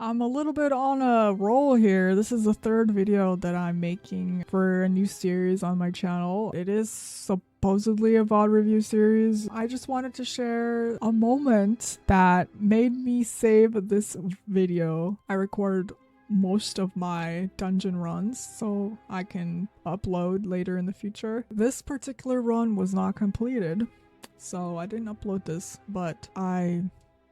I'm a little bit on a roll here. This is the third video that I'm making for a new series on my channel. It is supposedly a VOD review series. I just wanted to share a moment that made me save this video. I recorded most of my dungeon runs so I can upload later in the future. This particular run was not completed, so I didn't upload this, but I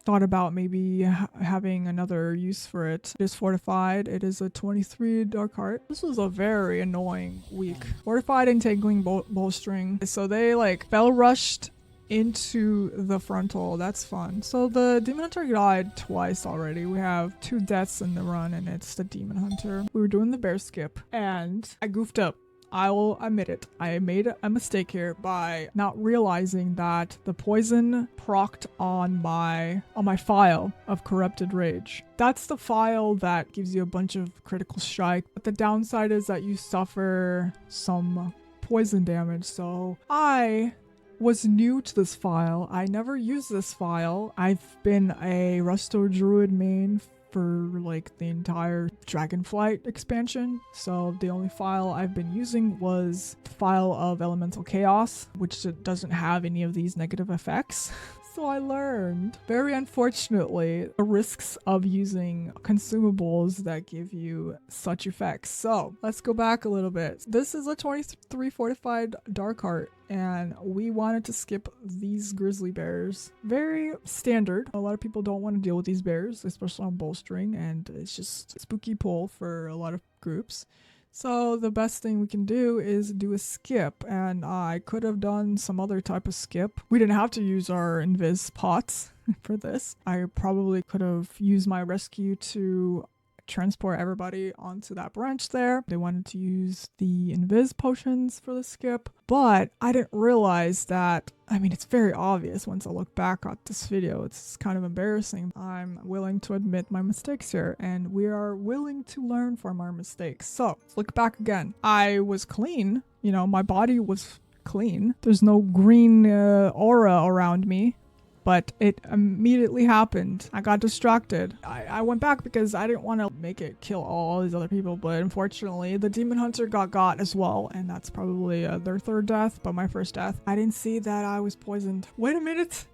thought about maybe having another use for it. It is fortified. It is a 23 Darkheart. This was a very annoying week. Fortified entangling bowstring. So they like fell rushed into the frontal. That's fun. So the demon hunter died twice already. We have 2 deaths in the run and it's the demon hunter. We were doing the bear skip and I goofed up. I will admit it. I made a mistake here by not realizing that the poison procced on my file of Corrupted Rage. That's the file that gives you a bunch of critical strike, but the downside is that you suffer some poison damage. So I was new to this file. I never used this file. I've been a Resto Druid main for like the entire Dragonflight expansion, so the only file I've been using was the file of Elemental Chaos, which doesn't have any of these negative effects. So I learned, very unfortunately, the risks of using consumables that give you such effects. So let's go back a little bit. This is a 23 fortified Darkheart, and we wanted to skip these grizzly bears. Very standard. A lot of people don't want to deal with these bears, especially on bowstring, and it's just a spooky pull for a lot of groups. So the best thing we can do is do a skip, and I could have done some other type of skip. We didn't have to use our invis pots for this. I probably could have used my rescue to transport everybody onto that branch there. They wanted to use the invis potions for the skip, but I didn't realize that. I mean, it's very obvious once I look back at this video. It's kind of embarrassing. I'm willing to admit my mistakes here, and we are willing to learn from our mistakes. So let's look back again. I was clean, you know, my body was clean. There's no green aura around me. But it immediately happened. I got distracted. I went back because I didn't want to make it kill all these other people, but unfortunately the demon hunter got as well, and that's probably their 3rd death, but my 1st death. I didn't see that I was poisoned. Wait a minute.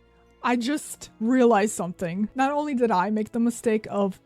I just realized something. Not only did I make the mistake of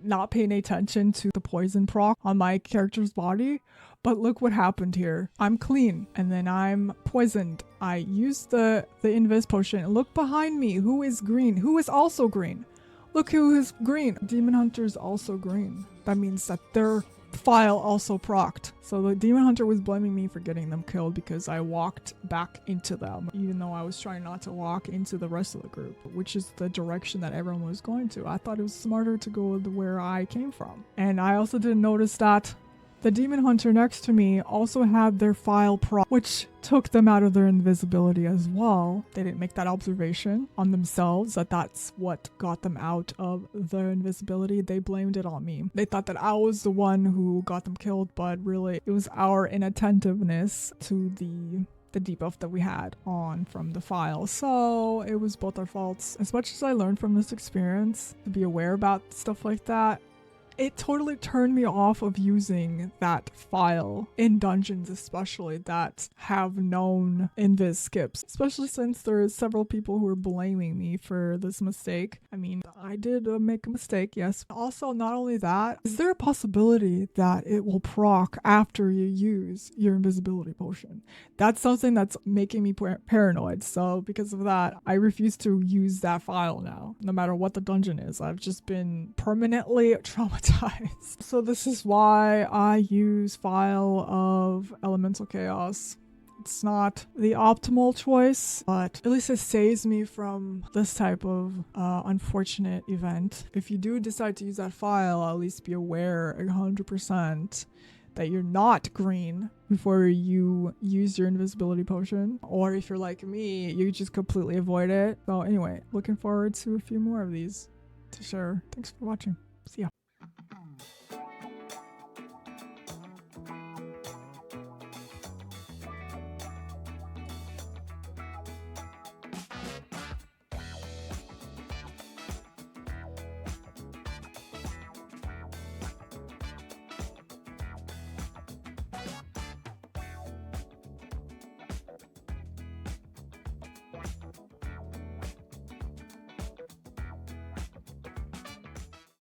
not paying attention to the poison proc on my character's body, but look what happened here. I'm clean and then I'm poisoned. I used the invis potion. Look behind me. Who is green? Who is also green? Look who is green. Demon hunter's also green. That means that their file also procced. So the demon hunter was blaming me for getting them killed because I walked back into them, even though I was trying not to walk into the rest of the group, which is the direction that everyone was going to. I thought it was smarter to go where I came from. And I also didn't notice that the demon hunter next to me also had their file proc, which took them out of their invisibility as well. They didn't make that observation on themselves that that's what got them out of their invisibility. They blamed it on me. They thought that I was the one who got them killed, but really it was our inattentiveness to the debuff that we had on from the file. So it was both our faults. As much as I learned from this experience to be aware about stuff like that, it totally turned me off of using that file in dungeons, especially that have known invis skips, especially since there are several people who are blaming me for this mistake. I mean, I did make a mistake, yes. Also, not only that, is there a possibility that it will proc after you use your invisibility potion? That's something that's making me paranoid. So because of that, I refuse to use that file now, no matter what the dungeon is. I've just been permanently traumatized. So this is why I use file of Elemental Chaos. It's not the optimal choice, but at least it saves me from this type of unfortunate event. If you do decide to use that file, at least be aware 100% that you're not green before you use your invisibility potion. Or if you're like me, you just completely avoid it. So anyway, looking forward to a few more of these to share. Thanks for watching. See ya.